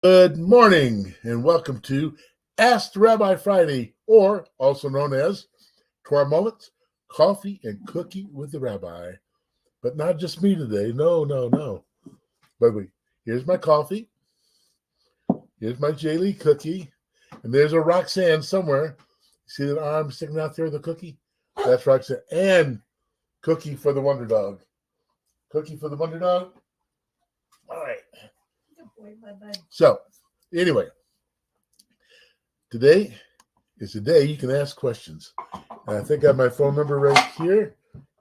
Good morning and welcome to Ask Rabbi Friday, or also known as Torah Moments, Coffee and Cookie with the Rabbi. But not just me today. No. But here's my coffee. Here's my J-Lee cookie. And there's a Roxanne somewhere. See that arm sticking out there with the cookie? That's Roxanne. And cookie for the Wonder Dog. Cookie for the Wonder Dog. All right. So, anyway, today is the day you can ask questions. And I think I have my phone number right here.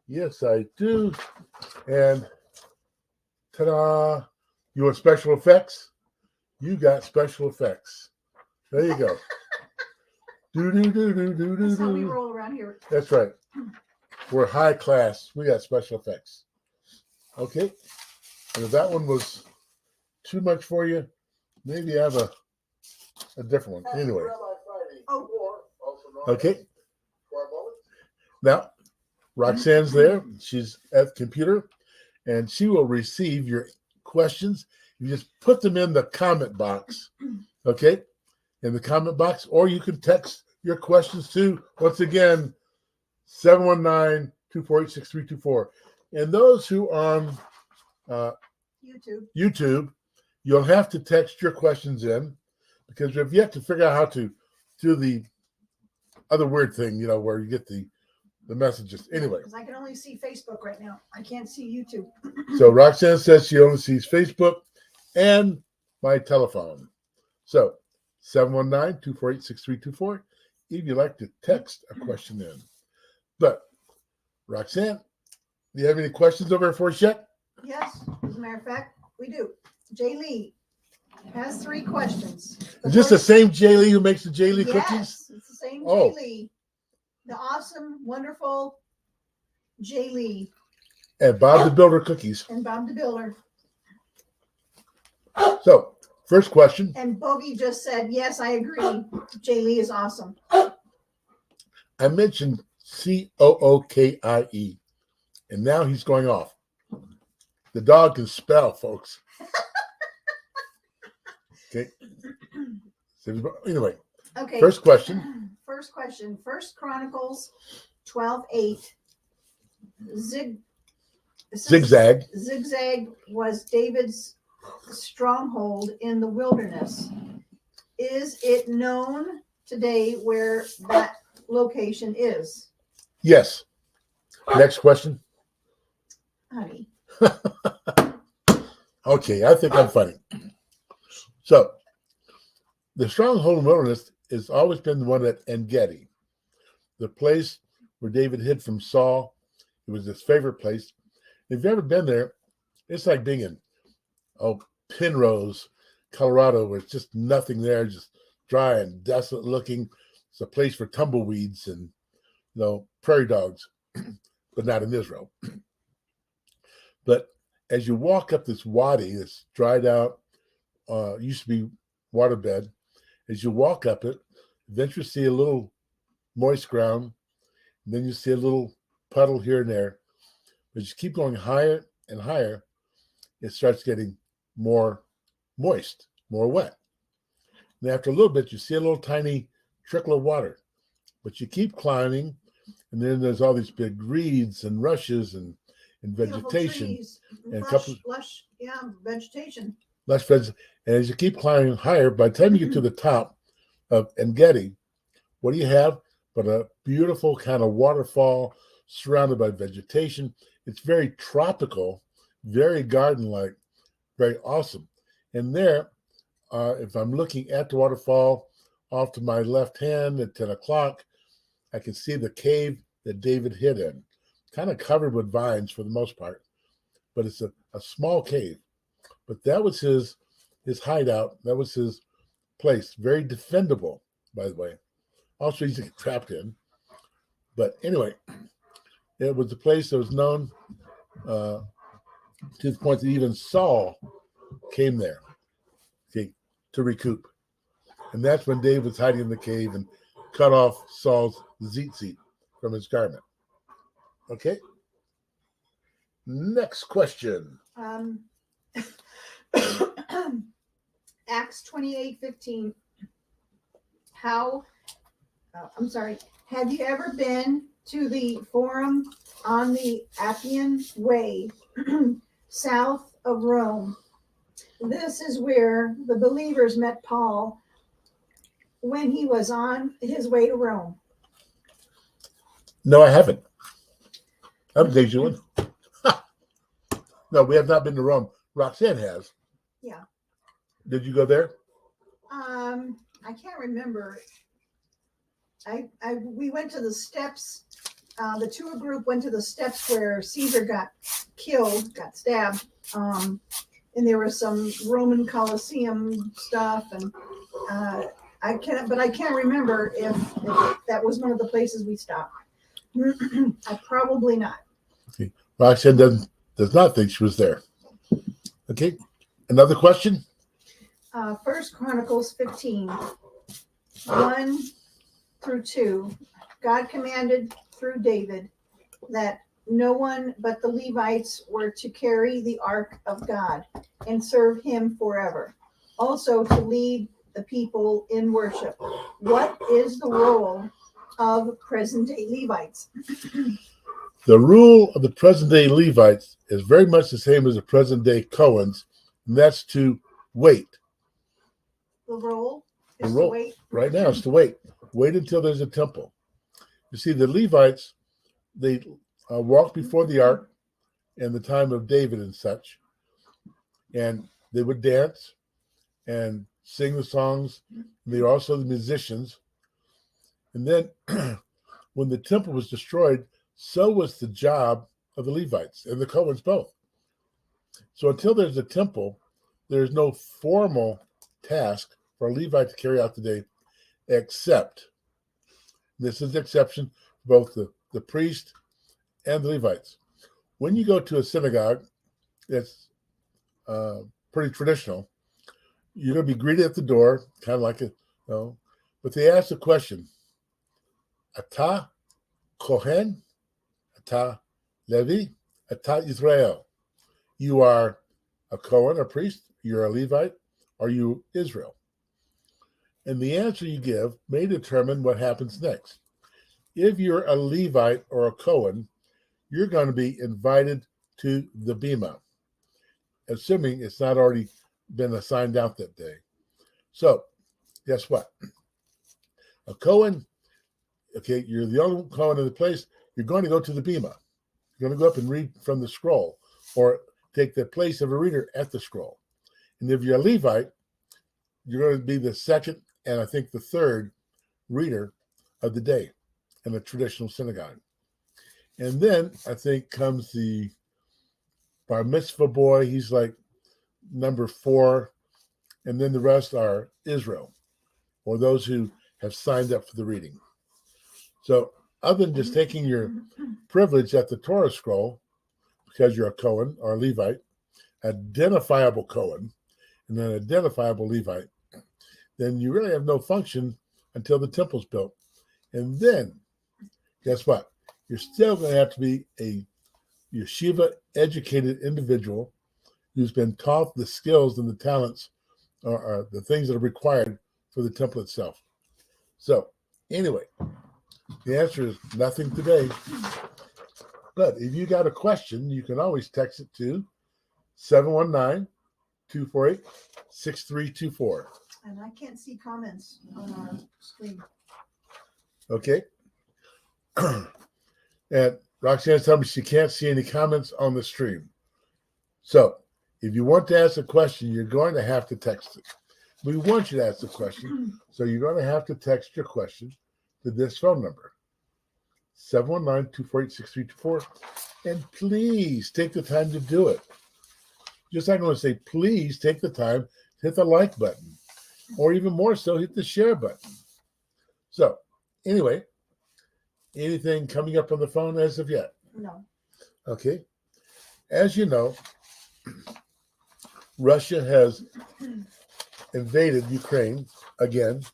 Yes, I do. And ta-da! You want special effects? You got special effects. There you go. That's how we roll around here. That's right. We're high class. We got special effects. Okay. And if that one was too much for you, maybe I have a different one. Anyway. Okay. Now, Roxanne's there. She's at the computer, and she will receive your questions. You just put them in the comment box, okay? In the comment box, or you can text your questions to, once again, 719-248-6324. And those who are on YouTube, you'll have to text your questions in because we've yet to figure out how to do the other weird thing, where you get the messages. Anyway. Because I can only see Facebook right now. I can't see YouTube. So Roxanne says she only sees Facebook and my telephone. So 719-248-6324 if you'd like to text a question in. But Roxanne, do you have any questions over for us yet? Yes, as a matter of fact, we do. Jay Lee has 3 questions. Is this the same Jay Lee who makes the Jay Lee cookies? Yes, it's the same Jay Lee. The awesome, wonderful Jay Lee. And Bob the Builder cookies. And Bob the Builder. So, first question. And Bogey just said, yes, I agree. Jay Lee is awesome. I mentioned Cookie, and now he's going off. The dog can spell, folks. Okay. So, anyway. Okay. First question. First question. 1 Chronicles 12:8. Zigzag. Zigzag was David's stronghold in the wilderness. Is it known today where that location is? Yes. Next question. Honey. Okay, I think I'm funny. So, the stronghold in the wilderness has always been the one at En-Gedi, the place where David hid from Saul. It was his favorite place. If you've ever been there, it's like being in Penrose, Colorado, where it's just nothing there, just dry and desolate looking. It's a place for tumbleweeds and prairie dogs, but not in Israel. But as you walk up this wadi, this dried out, used to be waterbed, as you walk up it, eventually you see a little moist ground, and then you see a little puddle here and there. But you keep going higher and higher, it starts getting more moist, more wet. And after a little bit, you see a little tiny trickle of water. But you keep climbing, and then there's all these big reeds and rushes and vegetation. Trees, and lush vegetation. Lush vegetation. And as you keep climbing higher, by the time you get to the top of En-Gedi, what do you have but a beautiful kind of waterfall surrounded by vegetation? It's very tropical, very garden-like, very awesome. And there, if I'm looking at the waterfall off to my left hand at 10 o'clock, I can see the cave that David hid in, kind of covered with vines for the most part. But it's a small cave. But that was his hideout. That was his place. Very defendable, by the way. Also easy to get trapped in. But anyway, it was a place that was known to the point that even Saul came there to recoup. And that's when David was hiding in the cave and cut off Saul's tzitzit from his garment. Okay? Next question. Acts 28:15. Have you ever been to the Forum on the Appian Way, south of Rome? This is where the believers met Paul when he was on his way to Rome. No, I haven't. I'm Dejuan. No, we have not been to Rome. Roxanne has. Yeah. Did you go there? I can't remember. We went to the steps. The tour group went to the steps where Caesar got stabbed. And there was some Roman Colosseum stuff, and I can't remember if that was one of the places we stopped. Probably not. Okay. Roxanne does not think she was there. Okay. Another question? 1 Chronicles 15, 1 through 2. God commanded through David that no one but the Levites were to carry the ark of God and serve him forever. Also to lead the people in worship. What is the role of present-day Levites? The rule of the present-day Levites is very much the same as the present-day Cohens, and that's to wait. The role is to wait. Right now is to wait. Wait until there's a temple. You see, the Levites, they walked before the ark in the time of David and such, and they would dance and sing the songs. They were also the musicians. And then when the temple was destroyed, so was the job of the Levites and the Cohens both. So until there's a temple, there's no formal task for a Levite to carry out today, except, this is the exception, both the priest and the Levites. When you go to a synagogue, it's pretty traditional. You're going to be greeted at the door, kind of like but they ask the question, Ata Kohen, Ata Levi, Ata Israel. You are a Kohen, a priest, you're a Levite, are you Israel? And the answer you give may determine what happens next. If you're a Levite or a Kohen, you're going to be invited to the Bema, assuming it's not already been assigned out that day. So, guess what? A Kohen, okay, you're the only Kohen in the place, you're going to go to the Bema. You're going to go up and read from the scroll, or take the place of a reader at the scroll. And if you're a Levite, you're going to be the second and I think the third reader of the day in a traditional synagogue. And then I think comes the bar mitzvah boy. He's like number 4. And then the rest are Israel, or those who have signed up for the reading. So other than just taking your privilege at the Torah scroll, because you're a Cohen or a Levite, identifiable Cohen, and an identifiable Levite, then you really have no function until the temple's built. And then, guess what? You're still going to have to be a yeshiva-educated individual who's been taught the skills and the talents or the things that are required for the temple itself. So, anyway, the answer is nothing today. But if you got a question, you can always text it to 719-248-6324. And I can't see comments on our screen. Okay. And Roxanne's telling me she can't see any comments on the stream. So if you want to ask a question, you're going to have to text it. We want you to ask the question, so you're going to have to text your question to this phone number, 719-248-6324. And please take the time to do it. Just like I'm going to say, please take the time to hit the like button. Or even more so, hit the share button. So, anyway, anything coming up on the phone as of yet? No. Okay. As you know, Russia has invaded Ukraine again.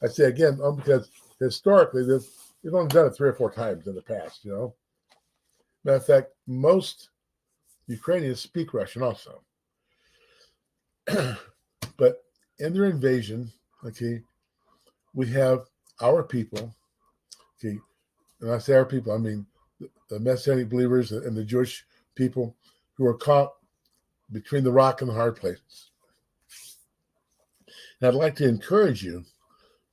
I say again because historically they've only done it 3 or 4 times in the past, Matter of fact, most Ukrainians speak Russian also. But in their invasion, okay, we have our people, okay, and I say our people, I mean the Messianic believers and the Jewish people who are caught between the rock and the hard places. And I'd like to encourage you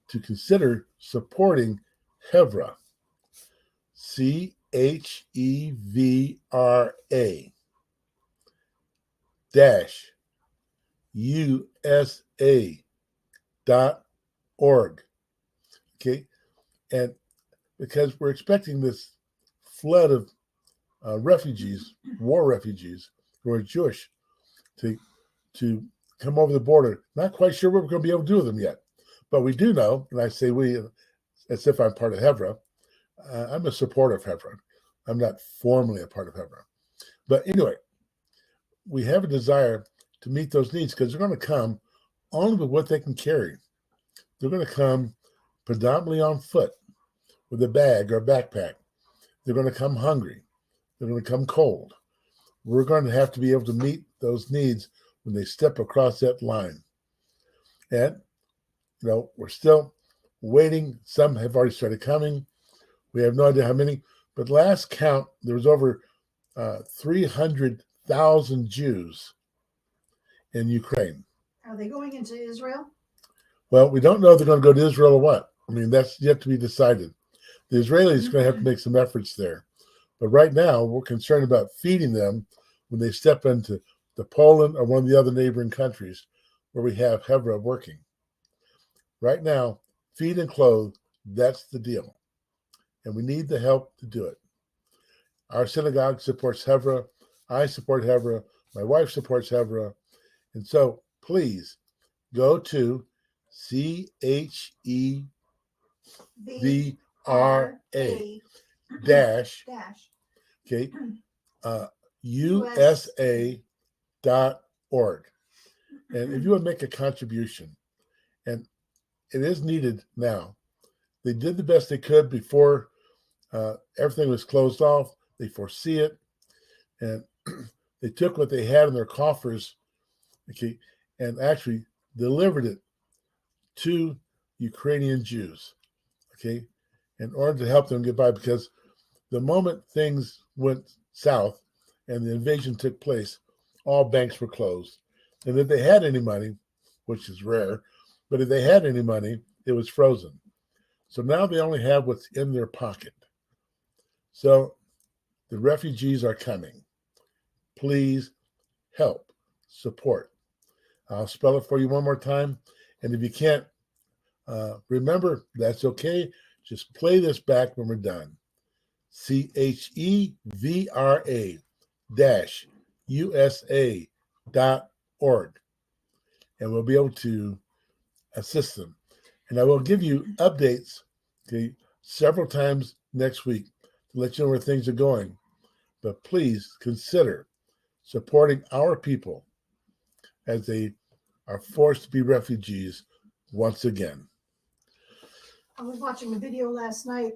to consider supporting Hevra, CHEVRA USA.org. Okay, and because we're expecting this flood of refugees, war refugees who are Jewish, to come over the border. Not quite sure what we're going to be able to do with them yet, but we do know, and I say we as if I'm part of Hevra. I'm a supporter of Hevra. I'm not formally a part of Hevra. But anyway, we have a desire to meet those needs because they're going to come only with what they can carry. They're going to come predominantly on foot with a bag or a backpack. They're going to come hungry. They're going to come cold. We're going to have to be able to meet those needs when they step across that line. And, we're still waiting. Some have already started coming. We have no idea how many. But last count, there was over 300,000 Jews in Ukraine. Are they going into Israel? Well, we don't know if they're going to go to Israel or what. I mean, that's yet to be decided. The Israelis are going to have to make some efforts there. But right now, we're concerned about feeding them when they step into the Poland or one of the other neighboring countries where we have Hevra working. Right now, feed and clothe, that's the deal. And we need the help to do it. Our synagogue supports Hevra. I support Hevra. My wife supports Hevra. And so please go to CHEVRA dash okay, USA.org. And if you would make a contribution, and it is needed now. They did the best they could before everything was closed off. They foresee it, and they took what they had in their coffers, okay, and actually delivered it to Ukrainian Jews, okay, in order to help them get by. Because the moment things went south and the invasion took place, all banks were closed. And if they had any money, which is rare, but if they had any money, it was frozen. So now they only have what's in their pocket. So the refugees are coming. Please help, support. I'll spell it for you one more time. And if you can't remember, that's okay. Just play this back when we're done. CHEVRA dash USA.org. And we'll be able to assist them. And I will give you updates, okay, several times next week to let you know where things are going. But please consider supporting our people as they are forced to be refugees once again. I was watching a video last night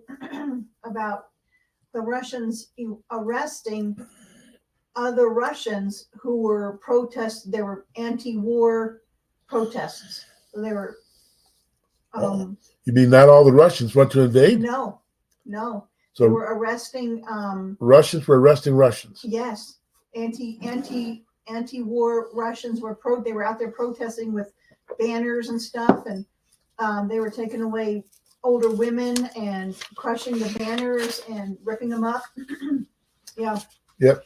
about the Russians arresting other Russians who were they were anti-war protests. They were you mean not all the Russians want to invade? No. So they were arresting Russians were arresting Russians. Yes. Anti-war Russians they were out there protesting with banners and stuff, and they were taking away older women and crushing the banners and ripping them up. Yeah. Yep.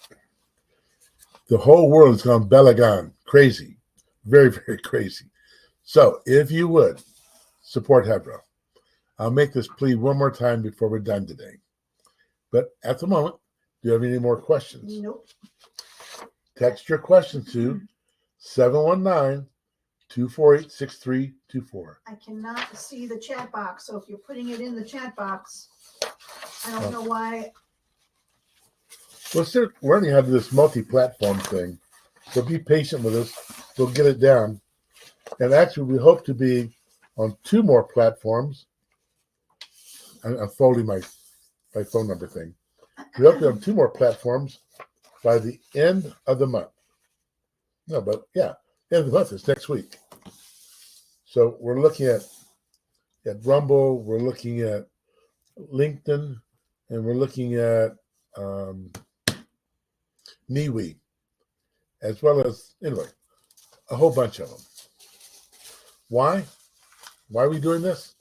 The whole world has gone balagan, crazy, very, very crazy. So if you would support Hevra, I'll make this plea one more time before we're done today. But at the moment, do you have any more questions? Nope. Text your questions to 719-248-6324. I cannot see the chat box, so if you're putting it in the chat box, I don't know why. We're still learning how to do this multi-platform thing, so be patient with us. We'll get it down. And actually, we hope to be on 2 more platforms. I'm folding my phone number thing. We hope to be on 2 more platforms by the end of the month. No, but yeah, end of the month is next week. So we're looking at Rumble, we're looking at LinkedIn, and we're looking at MeWe, as well as, anyway, a whole bunch of them. Why? Why are we doing this?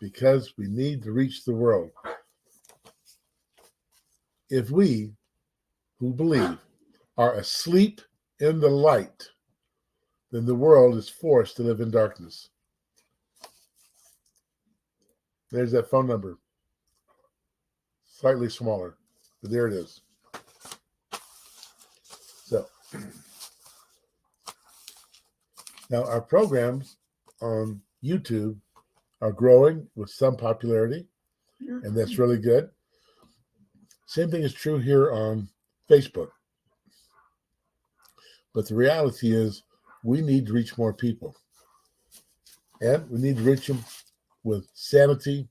Because we need to reach the world. If we, who believe, are asleep in the light, then the world is forced to live in darkness. There's that phone number. Slightly smaller, but there it is. So, now our programs on YouTube are growing with some popularity, and that's really good. Same thing is true here on Facebook. But the reality is we need to reach more people. And we need to reach them with sanity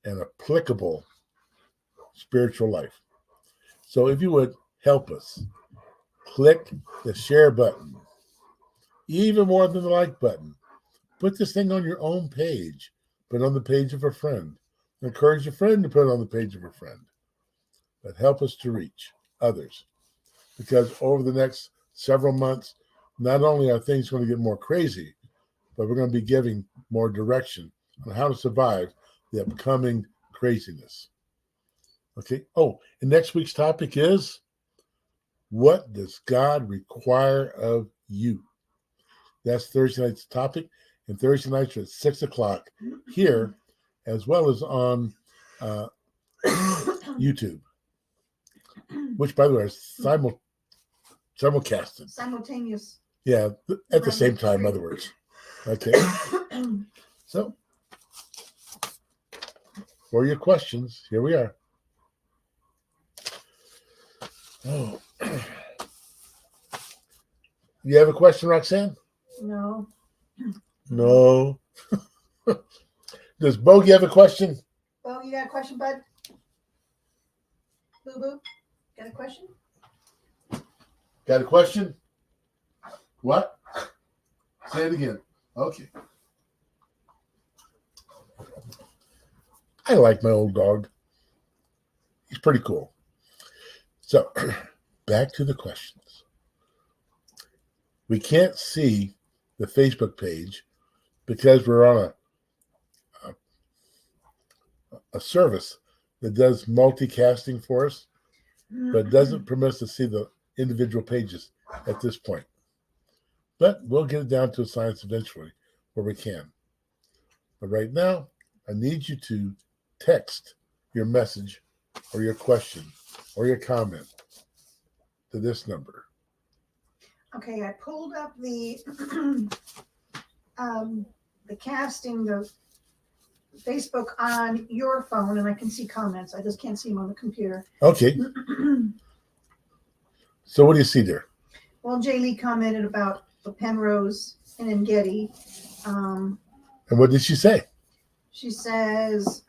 and applicable spiritual life. So if you would help us, click the share button, even more than the like button. Put this thing on your own page. Put it on the page of a friend. Encourage a friend to put it on the page of a friend. But help us to reach others. Because over the next several months, not only are things going to get more crazy, but we're going to be giving more direction on how to survive the upcoming craziness. Okay. Oh, and next week's topic is, what does God require of you? That's Thursday night's topic. And Thursday nights are at 6 o'clock here, as well as on YouTube, which, by the way, is simulcasted. Simultaneous. Yeah, at the same time, in other words. Okay. So, for your questions, here we are. Oh. You have a question, Roxanne? No. No. Does Bogey have a question? Bo, you got a question, bud? Boo Boo, got a question? Got a question? What? Say it again. Okay. I like my old dog. He's pretty cool. So, back to the questions. We can't see the Facebook page because we're on a service that does multicasting for us, but doesn't permit us to see the individual pages at this point. But we'll get it down to a science eventually where we can. But right now, I need you to text your message or your question or your comment to this number. Okay, I pulled up the casting, the Facebook on your phone, and I can see comments. I just can't see them on the computer. Okay. So what do you see there? Well, Jay Lee commented about the Penrose and Engedi. And what did she say? She says,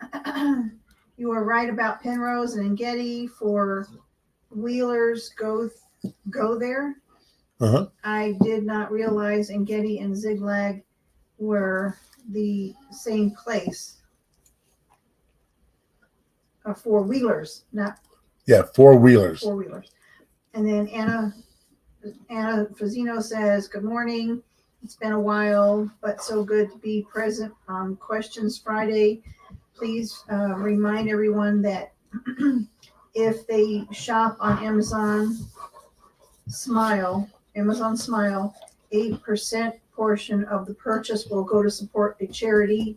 you are right about Penrose and Engedi. For wheelers, go there. Uh-huh. I did not realize Engedi and Ziglag were the same place. Four wheelers, not four wheelers. Four wheelers. And then Anna Fazino says, good morning. It's been a while, but so good to be present on Questions Friday. Please remind everyone that if they shop on Amazon Smile, 8% portion of the purchase will go to support a charity.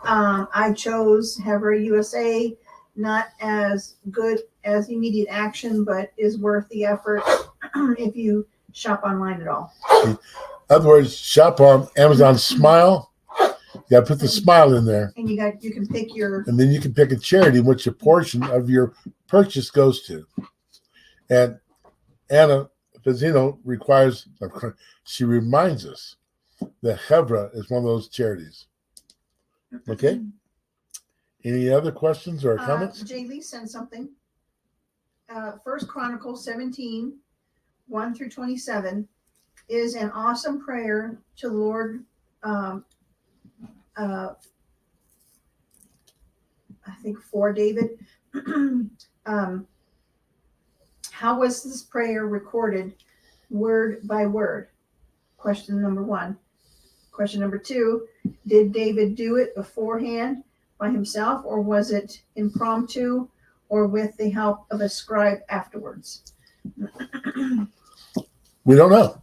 I chose Havre USA, not as good as immediate action, but is worth the effort if you shop online at all. In other words, shop on Amazon Smile. You got to put the smile in there. And you can pick your... And then you can pick a charity which a portion of your purchase goes to. And Anna Fazino she reminds us that Hebra is one of those charities. Okay? Any other questions or comments? Jay Lee sent something. First Chronicles 17, 1 through 27. is an awesome prayer to the Lord. I think for David. How was this prayer recorded word by word? Question number 1. Question number 2, did David do it beforehand by himself, or was it impromptu or with the help of a scribe afterwards? We don't know.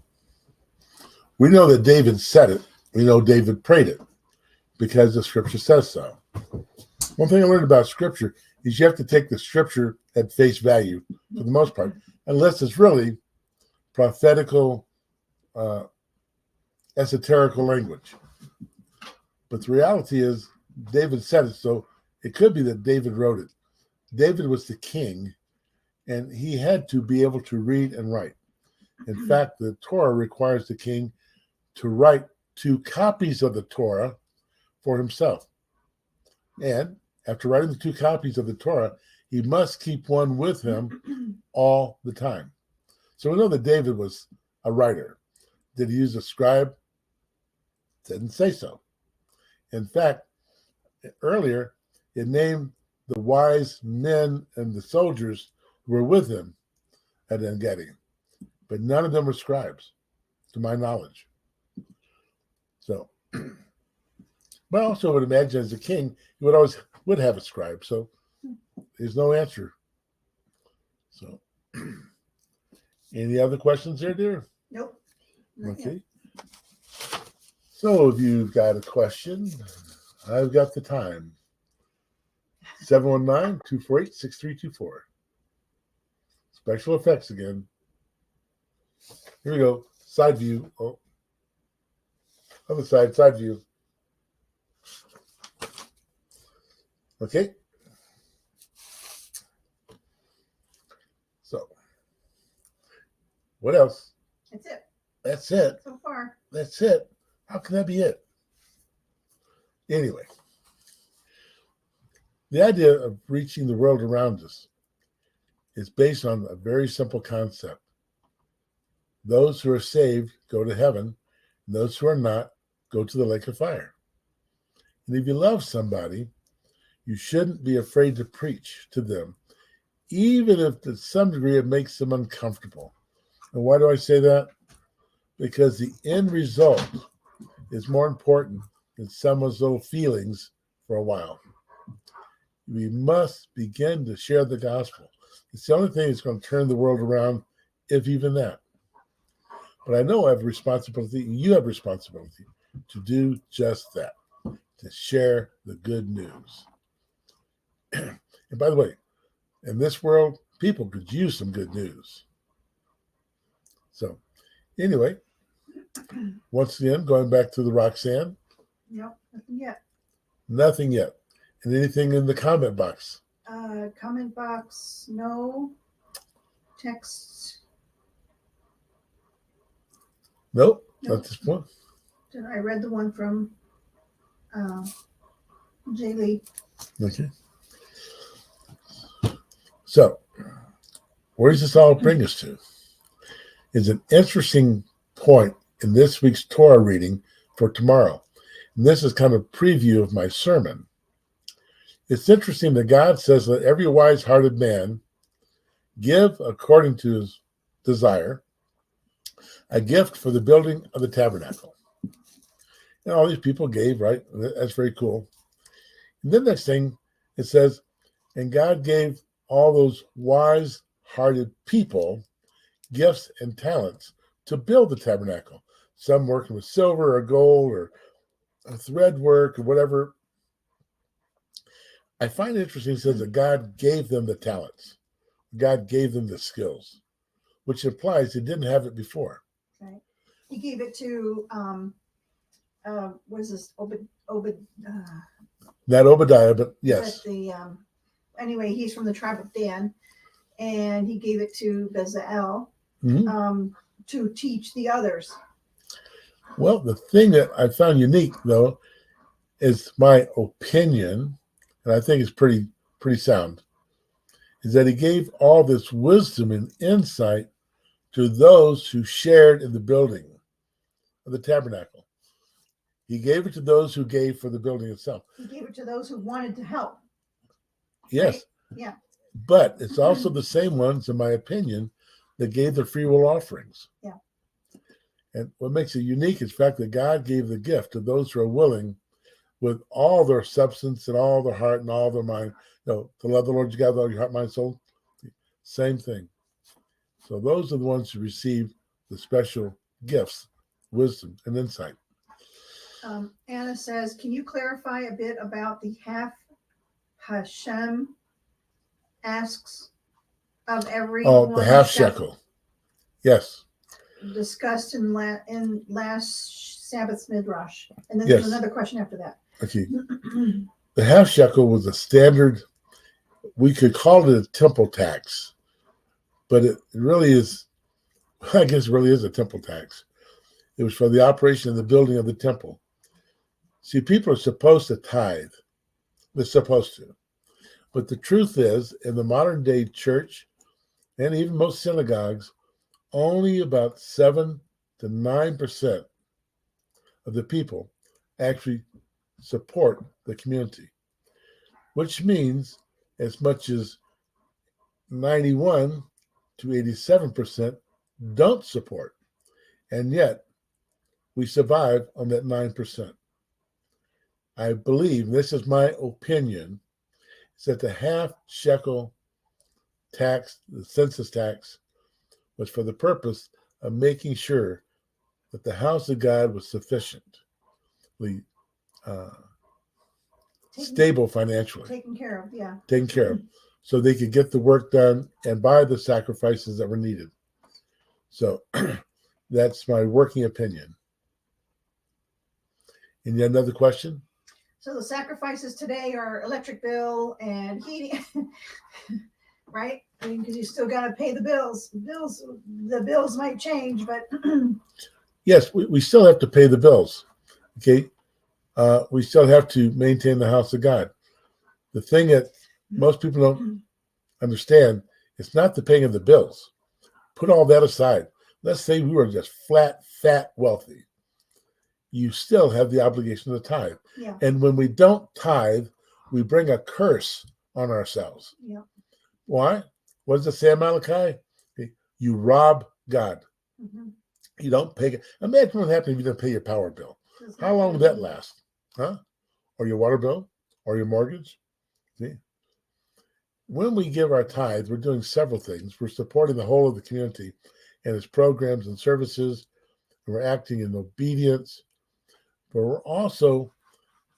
We know that David said it. We know David prayed it because the scripture says so. One thing I learned about scripture is you have to take the scripture at face value for the most part, unless it's really prophetical, esoterical language. But the reality is David said it, so it could be that David wrote it. David was the king, and he had to be able to read and write. In fact, the Torah requires the king to write 2 copies of the Torah for himself. And after writing the 2 copies of the Torah, he must keep one with him all the time. So we know that David was a writer. Did he use a scribe? Didn't say so. In fact, earlier, it named the wise men and the soldiers who were with him at En-Gedi, but none of them were scribes, to my knowledge. So, but I also would imagine as a king, he would have a scribe. So there's no answer. So, any other questions there, dear? Nope. Okay. So if you've got a question, I've got the time. 719-248-6324. Special effects again. Here we go. Side view. Oh. Other side view. Okay. So, what else? That's it. That's it. So far. That's it. How can that be it? Anyway, the idea of reaching the world around us is based on a very simple concept. Those who are saved go to heaven, and those who are not go to the lake of fire. And if you love somebody, you shouldn't be afraid to preach to them, even if to some degree it makes them uncomfortable. And why do I say that? Because the end result is more important than someone's little feelings for a while. We must begin to share the gospel. It's the only thing that's going to turn the world around, if even that. But I know I have a responsibility, and you have a responsibility to do just that, to share the good news. And by the way, in this world, people could use some good news. So, anyway, once again, going back to the Roxanne. Nope, nothing yet. Nothing yet. And anything in the comment box? Comment box, no. Text. Nope, not this point. I read the one from Jay Lee. Okay. So, where does this all bring us to? Is an interesting point in this week's Torah reading for tomorrow. And this is kind of a preview of my sermon. It's interesting that God says, let every wise-hearted man give according to his desire a gift for the building of the tabernacle. And all these people gave, right? That's very cool. And then next thing, it says, and God gave all those wise-hearted people gifts and talents to build the tabernacle. Some working with silver or gold or thread work or whatever. I find it interesting, it says that God gave them the talents. God gave them the skills, which implies he didn't have it before. Right. He gave it to, what is this? Not Obadiah, but yes. Anyway, he's from the tribe of Dan, and he gave it to Bezalel to teach the others. Well, the thing that I found unique, though, is my opinion, and I think it's pretty sound, is that he gave all this wisdom and insight to those who shared in the building. of the tabernacle. He gave it to those who gave for the building itself. He gave it to those who wanted to help. Yes. Right? Yeah. But it's also the same ones, in my opinion, that gave the free will offerings. Yeah. And what makes it unique is the fact that God gave the gift to those who are willing with all their substance and all their heart and all their mind, to love the Lord your God with all your heart, mind, soul. Same thing. So those are the ones who receive the special gifts, wisdom, and insight. Anna says, can you clarify a bit about the half Hashem asks of every the half shekel. Yes. Discussed in last Sabbath's Midrash. And then Yes. there's another question after that. Okay. The half shekel was a standard, we could call it a temple tax, but it really is, I guess it really is a temple tax. It was for the operation of the building of the temple. See, people are supposed to tithe. They're supposed to. But the truth is, in the modern day church, and even most synagogues, only about 7 to 9% of the people actually support the community, which means as much as 91 to 87% don't support. And yet, we survive on that 9%. I believe, this is my opinion, is that the half shekel tax, the census tax, was for the purpose of making sure that the house of God was sufficiently stable financially. Taken care of, yeah. Taken care of. So they could get the work done and buy the sacrifices that were needed. So that's my working opinion. And yet another question? So the sacrifices today are electric bill and heating, right? I mean, because you still got to pay the bills. The bills might change, but yes, we still have to pay the bills. Okay, we still have to maintain the house of God. The thing that most people don't understand, it's not the paying of the bills. Put all that aside. Let's say we were just fat, wealthy. You still have the obligation to tithe. yeah. And when we don't tithe, we bring a curse on ourselves. Yeah. Why? What does it say in Malachi? You rob God. Mm-hmm. You don't pay. Imagine what happens if you don't pay your power bill. How long would that last? Huh? Or your water bill? Or your mortgage? See? When we give our tithe, we're doing several things. We're supporting the whole of the community and its programs and services. And we're acting in obedience. But we're also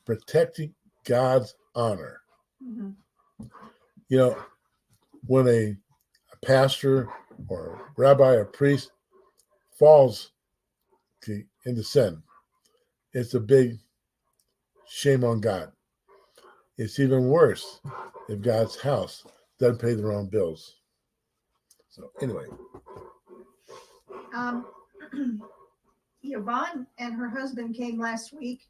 protecting God's honor. Mm-hmm. You know, when a pastor or a rabbi or priest falls into sin, it's a big shame on God. It's even worse if God's house doesn't pay their own bills. So anyway. Yvonne and her husband came last week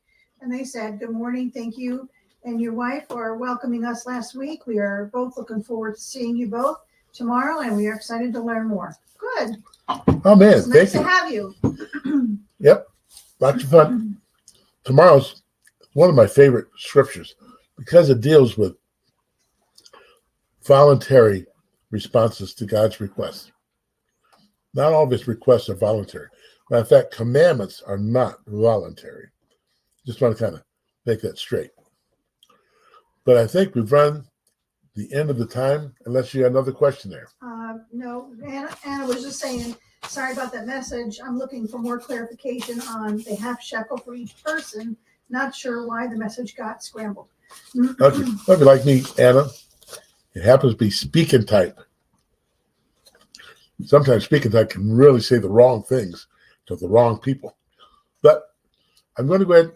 and they said, good morning, thank you and your wife for welcoming us last week. We are both looking forward to seeing you both tomorrow and we are excited to learn more. Good. Oh man, it's nice to have you. Yep, lots of fun. Tomorrow's one of my favorite scriptures because it deals with voluntary responses to God's requests. Not all of his requests are voluntary. Matter of fact, commandments are not voluntary. Just want to kind of make that straight. But I think we've run the end of the time, unless you have another question there. No, Anna was just saying, sorry about that message. I'm looking for more clarification on the half shekel for each person. Not sure why the message got scrambled. Okay, if you're like me, Anna, it happens to be speak and type. Sometimes speak and type can really say the wrong things to the wrong people. But I'm going to go ahead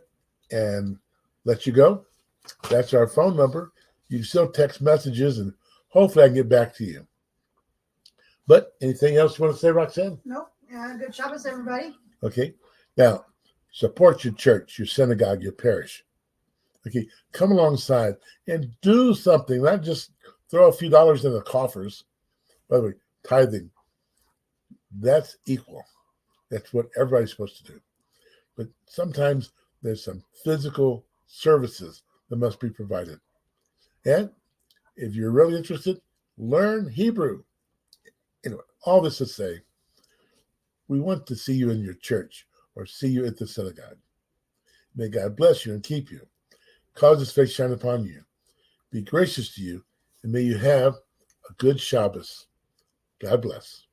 and let you go. That's our phone number. You can still text messages, and hopefully I can get back to you. But anything else you want to say, Roxanne? Nope. Good Shabbos, everybody. Okay. Now, support your church, your synagogue, your parish. Okay. Come alongside and do something, not just throw a few dollars in the coffers. By the way, tithing, that's equal. That's what everybody's supposed to do. but sometimes there's some physical services that must be provided. And if you're really interested, learn Hebrew. Anyway, all this to say, we want to see you in your church or see you at the synagogue. May God bless you and keep you. Cause his face shine upon you. Be gracious to you, and may you have a good Shabbos. God bless.